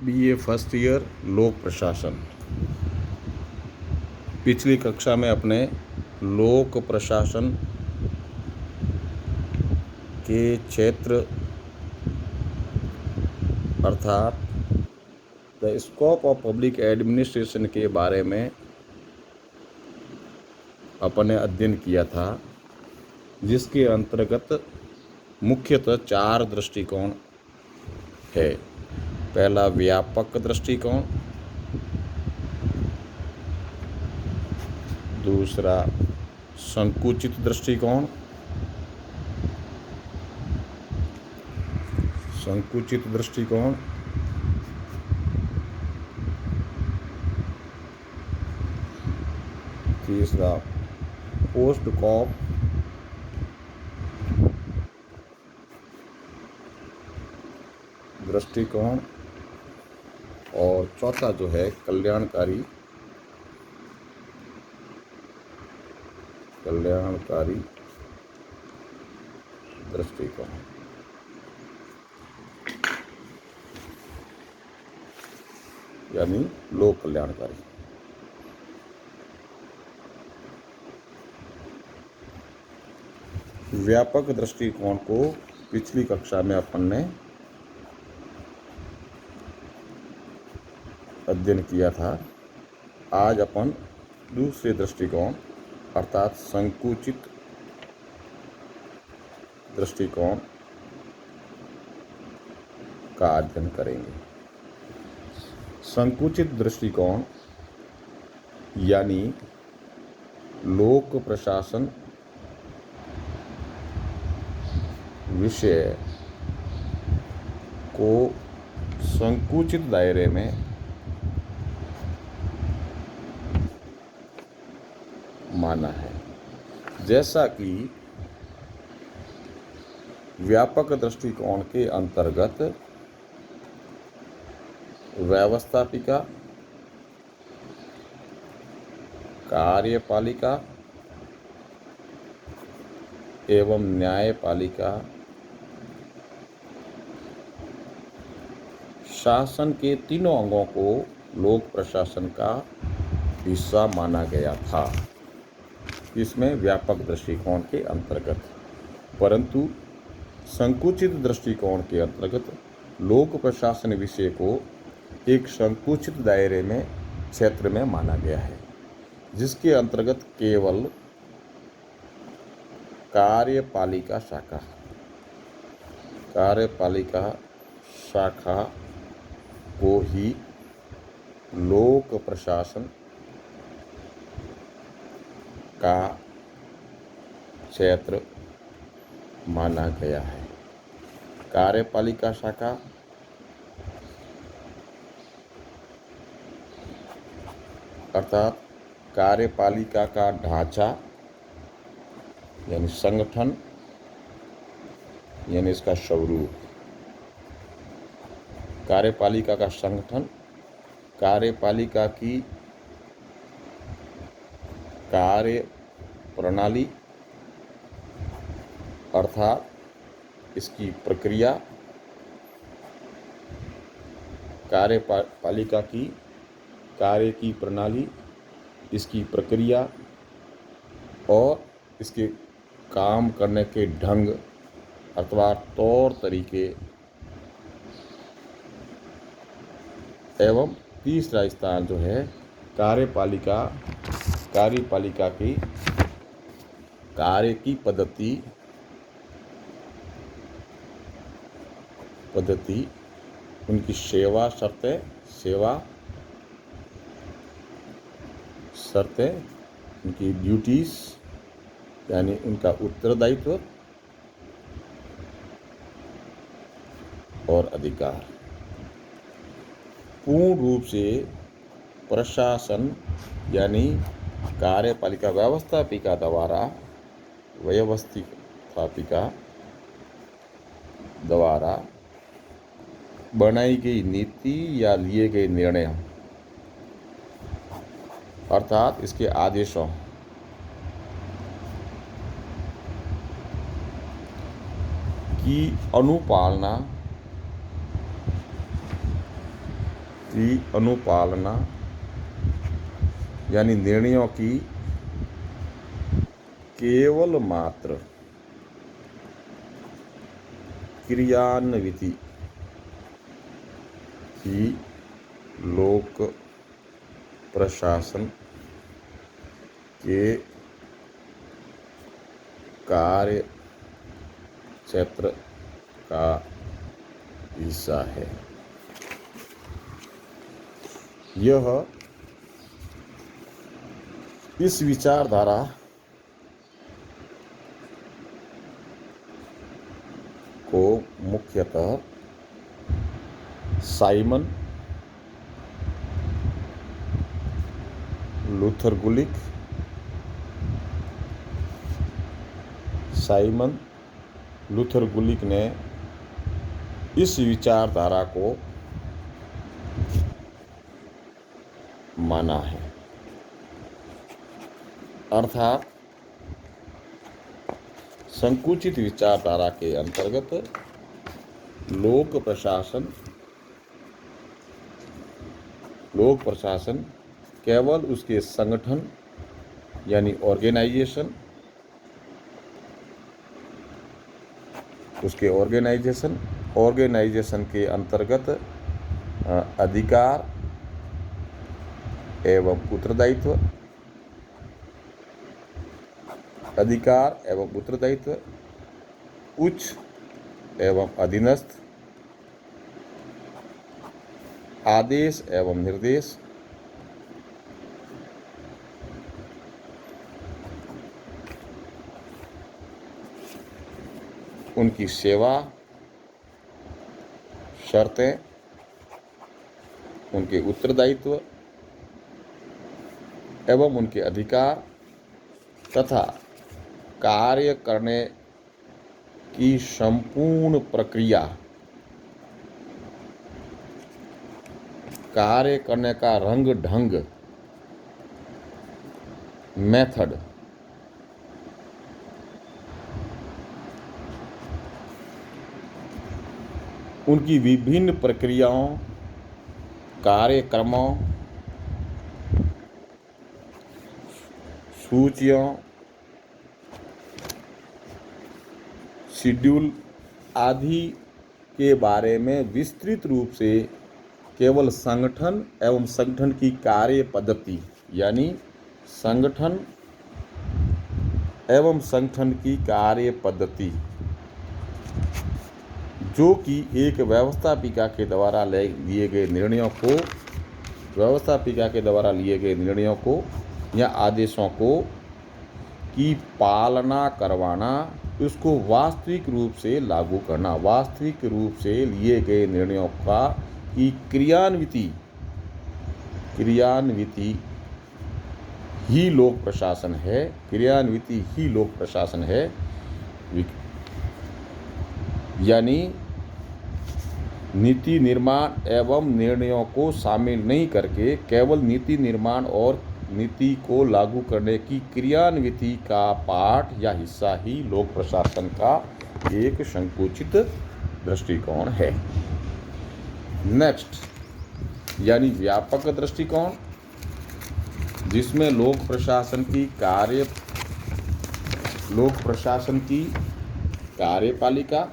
BA first year लोक प्रशासन। पिछली कक्षा में अपने लोक प्रशासन के क्षेत्र अर्थात the scope of public administration के बारे में अपने अध्ययन किया था, जिसके अंतर्गत मुख्यतः 4 दृष्टिकोण है। पहला व्यापक दृष्टिकोण, दूसरा संकुचित दृष्टिकोण, तीसरा पोस्ट कॉप दृष्टिकोण और चौथा जो है कल्याणकारी दृष्टिकोण। यानी लोक कल्याणकारी। व्यापक दृष्टिकोण को पिछली कक्षा में अपन ने अध्ययन किया था। आज अपन दूसरे दृष्टिकोण अर्थात संकुचित दृष्टिकोण का अध्ययन करेंगे। संकुचित दृष्टिकोण यानी लोक प्रशासन विषय को संकुचित दायरे में माना है। जैसा कि व्यापक दृष्टिकोण के अंतर्गत व्यवस्थापिका, कार्यपालिका एवं न्यायपालिका शासन के तीनों अंगों को लोक प्रशासन का हिस्सा माना गया था, इसमें व्यापक दृष्टिकोण के अंतर्गत। परंतु संकुचित दृष्टिकोण के अंतर्गत लोक प्रशासन विषय को एक संकुचित दायरे में क्षेत्र में माना गया है, जिसके अंतर्गत केवल कार्यपालिका शाखा को ही लोक प्रशासन का क्षेत्र माना गया है। कार्यपालिका शाखा अर्थात कार्यपालिका का ढांचा यानी संगठन यानी इसका स्वरूप। कार्यपालिका का संगठन, कार्यपालिका की कार्य प्रणाली अर्थात इसकी प्रक्रिया, कार्यपालिका की कार्य की प्रणाली, इसकी प्रक्रिया और इसके काम करने के ढंग अथवा तौर तरीके एवं तीसरा स्थान जो है कार्यपालिका की कार्य की पद्धति उनकी सेवा शर्तें, उनकी ड्यूटीज यानी उनका उत्तरदायित्व और अधिकार। पूर्ण रूप से प्रशासन यानी कार्यपालिका व्यवस्थापिका द्वारा बनाई गई नीति या लिए गए निर्णय अर्थात इसके आदेशों की अनुपालना की अनुपालना यानी निर्णयों की केवल मात्र क्रियान्विति ही लोक प्रशासन के कार्य क्षेत्र का हिस्सा है। यह इस विचारधारा को मुख्यतः साइमन लूथर गुलिक ने इस विचारधारा को माना है। अर्थात संकुचित विचारधारा के अंतर्गत लोक प्रशासन केवल उसके संगठन यानी ऑर्गेनाइजेशन के अंतर्गत अधिकार एवं उत्तरदायित्व, उच्च एवं अधीनस्थ, आदेश एवं निर्देश, उनकी सेवा, शर्तें, उनके उत्तरदायित्व एवं उनके अधिकार तथा कार्य करने की संपूर्ण प्रक्रिया, कार्य करने का रंग ढंग, मेथड, उनकी विभिन्न प्रक्रियाओं, कार्यक्रमों, सूचियों, शेड्यूल आदि के बारे में विस्तृत रूप से केवल संगठन एवं संगठन की कार्य पद्धति यानी संगठन एवं संगठन की कार्य पद्धति जो कि एक व्यवस्थापिका के द्वारा लिए गए निर्णयों को या आदेशों को की पालना करवाना, उसको वास्तविक रूप से लागू करना, वास्तविक रूप से लिए गए निर्णयों का की क्रियान्विति ही लोक प्रशासन है, यानी नीति निर्माण एवं निर्णयों को शामिल नहीं करके केवल नीति निर्माण और नीति को लागू करने की क्रियान्विति का पार्ट या हिस्सा ही लोक प्रशासन का एक संकुचित दृष्टिकोण है। नेक्स्ट यानी व्यापक दृष्टिकोण, जिसमें लोक प्रशासन की कार्यपालिका,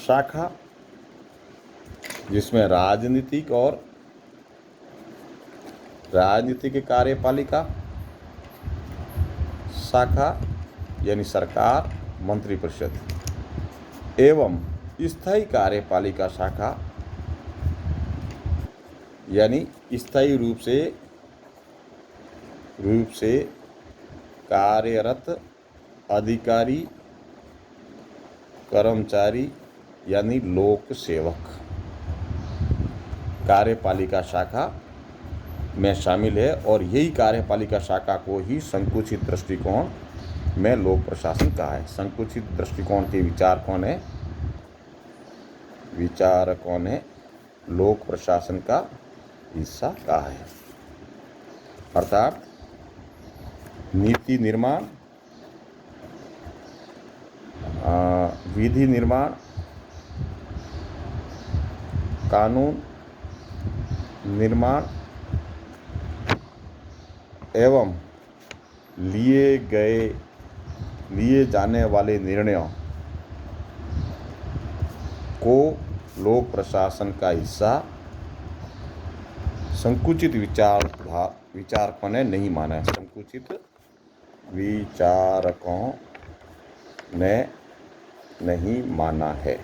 शाखा, जिसमें राजनीतिक कार्यपालिका शाखा यानी सरकार, मंत्रिपरिषद एवं स्थायी कार्यपालिका शाखा यानी स्थायी रूप से कार्यरत अधिकारी, कर्मचारी यानी लोक सेवक कार्यपालिका शाखा में शामिल है। और यही कार्यपालिका शाखा को ही संकुचित दृष्टिकोण में लोक प्रशासन कहा है। संकुचित दृष्टिकोण के विचारक कौन है? लोक प्रशासन का हिस्सा कहा है। अर्थात नीति निर्माण, विधि निर्माण, कानून निर्माण एवं लिए जाने वाले निर्णयों को लोक प्रशासन का हिस्सा संकुचित विचारकों ने नहीं माना है। संकुचित विचारकों ने नहीं माना है।